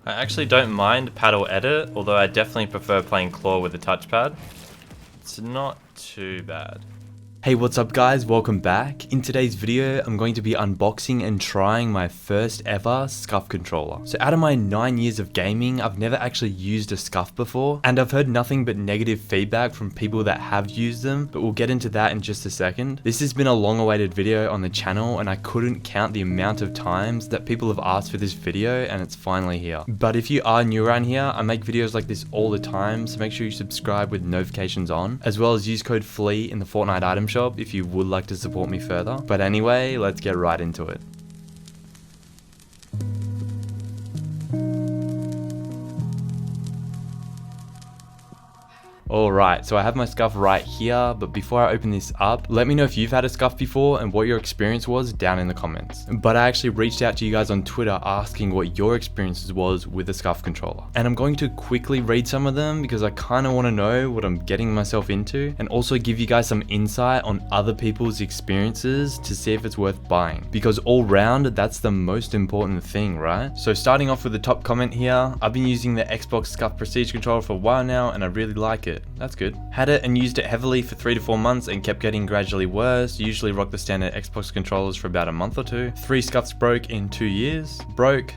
I actually don't mind paddle edit, although I definitely prefer playing claw with the touchpad. It's not too bad. Hey, what's up guys, welcome back. In today's video, I'm going to be unboxing and trying my first ever SCUF controller. So out of my 9 years of gaming, I've never actually used a SCUF before, and I've heard nothing but negative feedback from people that have used them, but we'll get into that in just a second. This has been a long awaited video on the channel, and I couldn't count the amount of times that people have asked for this video, and it's finally here. But if you are new around here, I make videos like this all the time, so make sure you subscribe with notifications on, as well as use code Flea in the Fortnite item shop if you would like to support me further. But anyway, let's get right into it. Alright, so I have my SCUF right here, but before I open this up, let me know if you've had a SCUF before and what your experience was down in the comments. But I actually reached out to you guys on Twitter asking what your experiences was with the SCUF controller. And I'm going to quickly read some of them because I kind of want to know what I'm getting myself into, and also give you guys some insight on other people's experiences to see if it's worth buying. Because all round, that's the most important thing, right? So starting off with the top comment here, I've been using the Xbox SCUF Prestige controller for a while now and I really like it. That's good. Had it and used it heavily for 3 to 4 months and kept getting gradually worse. Usually rock the standard Xbox controllers for about a month or two. 3 SCUFs broke in 2 years. Broke,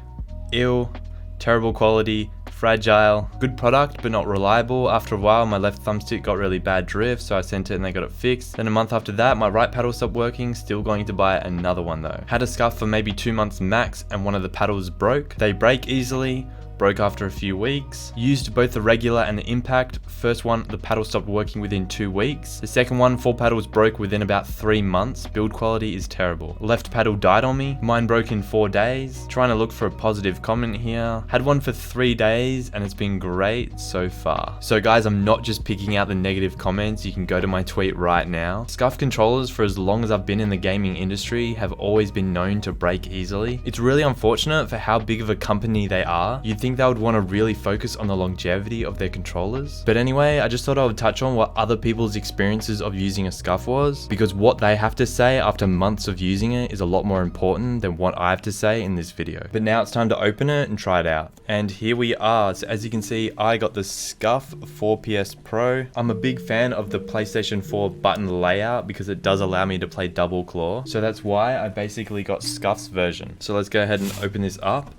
ill, terrible quality, fragile, good product but not reliable. After a while my left thumbstick got really bad drift, so I sent it and they got it fixed. Then a month after that my right paddle stopped working, still going to buy another one though. Had a SCUF for maybe 2 months max and one of the paddles broke. They break easily. Broke after a few weeks. Used both the regular and the impact. First one, the paddle stopped working within 2 weeks. The second one, 4 paddles broke within about 3 months. Build quality is terrible. Left paddle died on me. Mine broke in 4 days. Trying to look for a positive comment here. Had one for 3 days and it's been great so far. So guys, I'm not just picking out the negative comments. You can go to my tweet right now. SCUF controllers, for as long as I've been in the gaming industry, have always been known to break easily. It's really unfortunate for how big of a company they are. You'd think they would want to really focus on the longevity of their controllers. But anyway, I just thought I would touch on what other people's experiences of using a SCUF was, because what they have to say after months of using it is a lot more important than what I have to say in this video. But now it's time to open it and try it out. And here we are. So as you can see, I got the SCUF 4PS Pro. I'm a big fan of the PlayStation 4 button layout because it does allow me to play double claw. So that's why I basically got SCUF's version. So let's go ahead and open this up.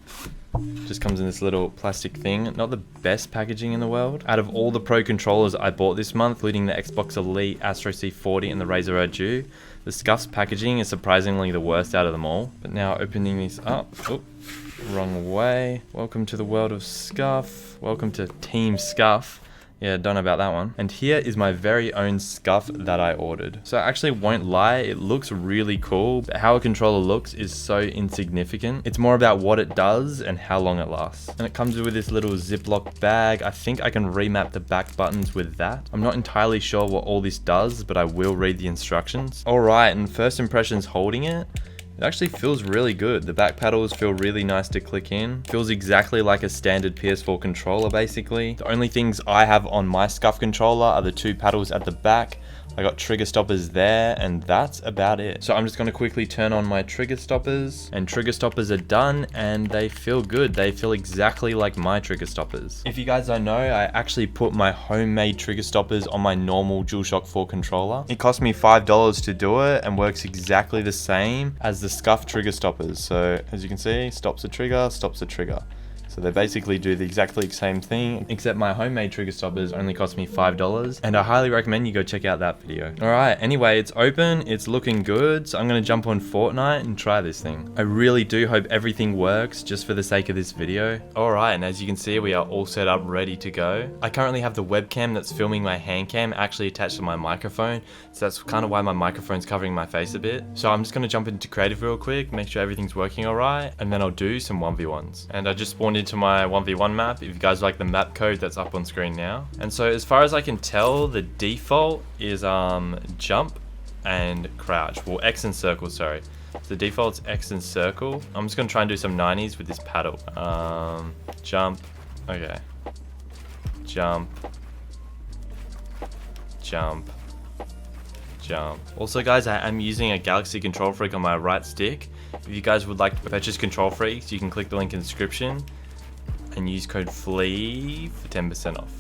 Just comes in this little plastic thing. Not the best packaging in the world. Out of all the Pro controllers I bought this month, including the Xbox Elite, Astro C40 and the Razer Adu, the SCUF's packaging is surprisingly the worst out of them all. But now opening this up, oh, wrong way. Welcome to the world of SCUF. Welcome to Team SCUF. Yeah, don't know about that one. And here is my very own SCUF that I ordered. So I actually won't lie, it looks really cool, but how a controller looks is so insignificant. It's more about what it does and how long it lasts. And it comes with this little Ziploc bag. I think I can remap the back buttons with that. I'm not entirely sure what all this does, but I will read the instructions. Alright, and first impressions holding it. It actually feels really good. The back paddles feel really nice to click in. Feels exactly like a standard PS4 controller basically. The only things I have on my SCUF controller are the 2 paddles at the back. I got trigger stoppers there and that's about it. So I'm just going to quickly turn on my trigger stoppers, and trigger stoppers are done and they feel good. They feel exactly like my trigger stoppers. If you guys don't know, I actually put my homemade trigger stoppers on my normal DualShock 4 controller. It cost me $5 to do it and works exactly the same as the SCUF trigger stoppers. So as you can see, stops the trigger, stops the trigger. So they basically do the exactly same thing, except my homemade trigger stoppers only cost me $5, and I highly recommend you go check out that video. Alright, anyway, it's open, it's looking good, so I'm going to jump on Fortnite and try this thing. I really do hope everything works just for the sake of this video. Alright, and as you can see, we are all set up, ready to go. I currently have the webcam that's filming my hand cam actually attached to my microphone, so that's kind of why my microphone's covering my face a bit. So I'm just going to jump into creative real quick, make sure everything's working alright, and then I'll do some 1v1s. And I just spawned into my 1v1 map, if you guys like the map code that's up on screen now. And so as far as I can tell, the default is jump and crouch. Well, X and circle, sorry. So the default's X and circle. I'm just gonna try and do some 90s with this paddle. Jump, okay. Jump. Jump. Jump. Also guys, I am using a Galaxy Control Freak on my right stick. If you guys would like to purchase Control Freaks, you can click the link in the description. and use code Flea for 10% off.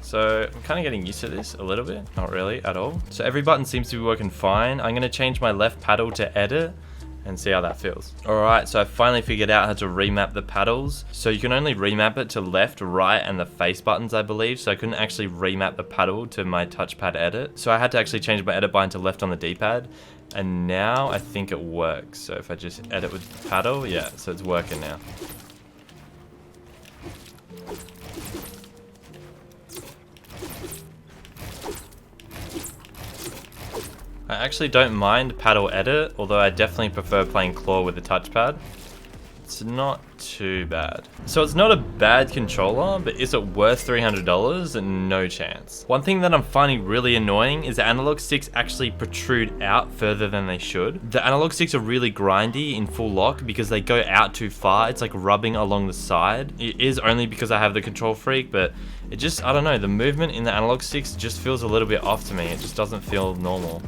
So I'm kind of getting used to this a little bit, not really at all. So every button seems to be working fine. I'm gonna change my left paddle to edit and see how that feels. Alright, so I finally figured out how to remap the paddles. So you can only remap it to left, right, and the face buttons, I believe. So I couldn't actually remap the paddle to my touchpad edit. So I had to actually change my edit button to left on the D-pad. And now I think it works. So if I just edit with the paddle, yeah, so it's working now. I actually don't mind paddle edit, although I definitely prefer playing claw with the touchpad. It's not too bad. So it's not a bad controller, but is it worth $300? No chance. One thing that I'm finding really annoying is the analog sticks actually protrude out further than they should. The analog sticks are really grindy in full lock because they go out too far. It's like rubbing along the side. It is only because I have the control freak, but it just, I don't know, the movement in the analog sticks just feels a little bit off to me. It just doesn't feel normal.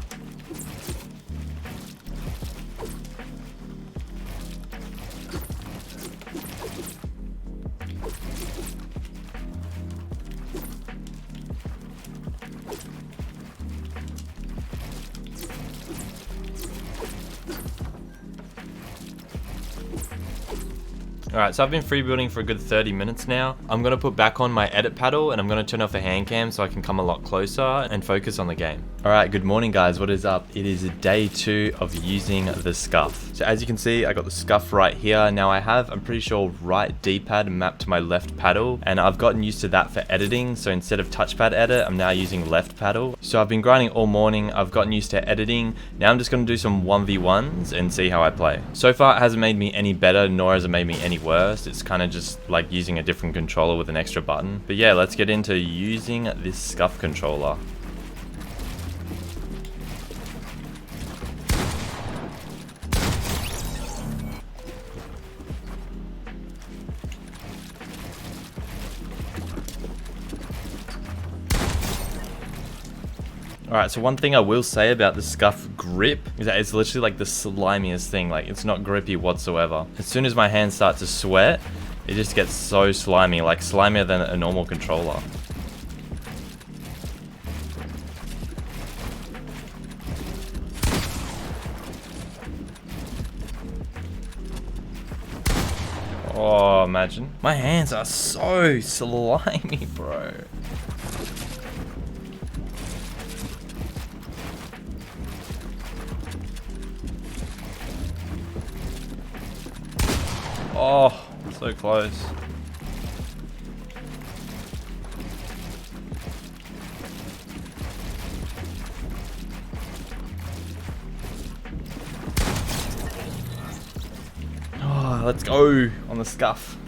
Alright, so I've been freebuilding for a good 30 minutes now. I'm going to put back on my edit paddle and I'm going to turn off the hand cam so I can come a lot closer and focus on the game. Alright, good morning guys, what is up? It is day 2 of using the SCUF. So as you can see, I got the SCUF right here. Now I have, I'm pretty sure, right D-pad mapped to my left paddle, and I've gotten used to that for editing. So instead of touchpad edit, I'm now using left paddle. So I've been grinding all morning, I've gotten used to editing. Now I'm just going to do some 1v1s and see how I play. So far it hasn't made me any better, nor has it made me any worse. It's kind of just like using a different controller with an extra button. But yeah, let's get into using this SCUF controller. Alright, so one thing I will say about the SCUF grip is that it's literally like the slimiest thing. Like, it's not grippy whatsoever. As soon as my hands start to sweat, it just gets so slimy, like slimier than a normal controller. Oh, imagine. My hands are so slimy, bro. Oh, so close. Oh, let's go on the SCUF.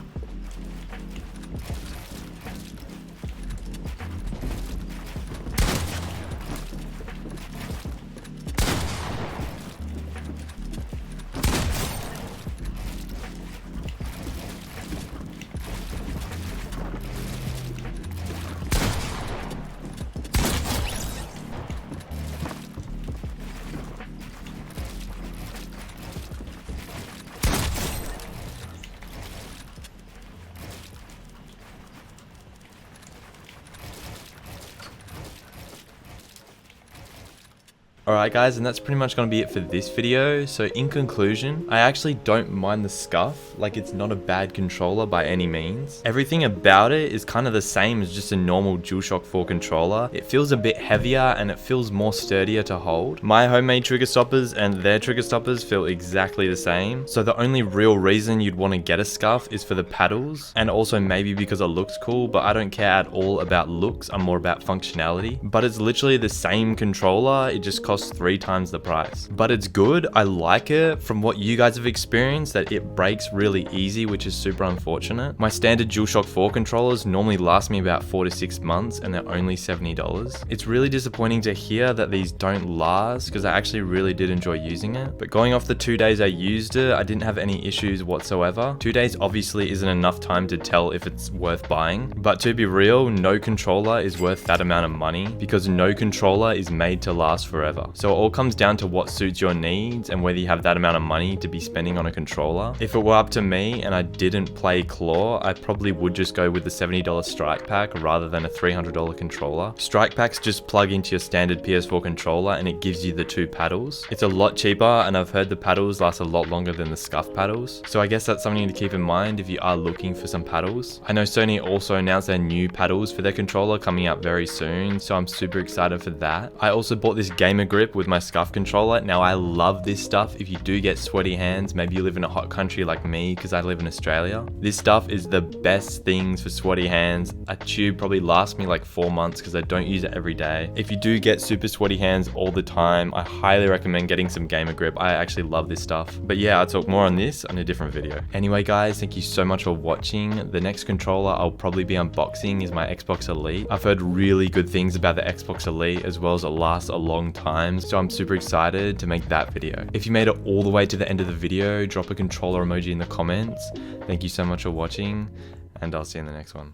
Alright guys, and that's pretty much going to be it for this video. So in conclusion, I actually don't mind the SCUF. Like, it's not a bad controller by any means. Everything about it is kind of the same as just a normal DualShock 4 controller. It feels a bit heavier and it feels more sturdier to hold. My homemade trigger stoppers and their trigger stoppers feel exactly the same. So the only real reason you'd want to get a SCUF is for the paddles, and also maybe because it looks cool, but I don't care at all about looks. I'm more about functionality. But it's literally the same controller, it just costs 3 times the price. But it's good, I like it. From what you guys have experienced, that it breaks really easy, which is super unfortunate. My standard DualShock 4 controllers normally last me about 4 to 6 months and they're only $70. It's really disappointing to hear that these don't last, because I actually really did enjoy using it. But going off the 2 days I used it, I didn't have any issues whatsoever. 2 days obviously isn't enough time to tell if it's worth buying, but to be real, no controller is worth that amount of money, because no controller is made to last forever. So it all comes down to what suits your needs and whether you have that amount of money to be spending on a controller. If it were up up to me and I didn't play claw, I probably would just go with the $70 strike pack rather than a $300 controller. Strike packs just plug into your standard PS4 controller and it gives you the 2 paddles. It's a lot cheaper, and I've heard the paddles last a lot longer than the SCUF paddles. So I guess that's something to keep in mind if you are looking for some paddles. I know Sony also announced their new paddles for their controller coming out very soon, so I'm super excited for that. I also bought this gamer grip with my SCUF controller. Now I love this stuff if you do get sweaty hands, maybe you live in a hot country like me because I live in Australia. This stuff is the best things for sweaty hands. A tube probably lasts me like 4 months because I don't use it every day. If you do get super sweaty hands all the time, I highly recommend getting some gamer grip. I actually love this stuff. But yeah, I'll talk more on this on a different video. Anyway guys, thank you so much for watching. The next controller I'll probably be unboxing is my Xbox Elite. I've heard really good things about the Xbox Elite, as well as it lasts a long time, so I'm super excited to make that video. If you made it all the way to the end of the video, drop a controller emoji in the comments. Thank you so much for watching, and I'll see you in the next one.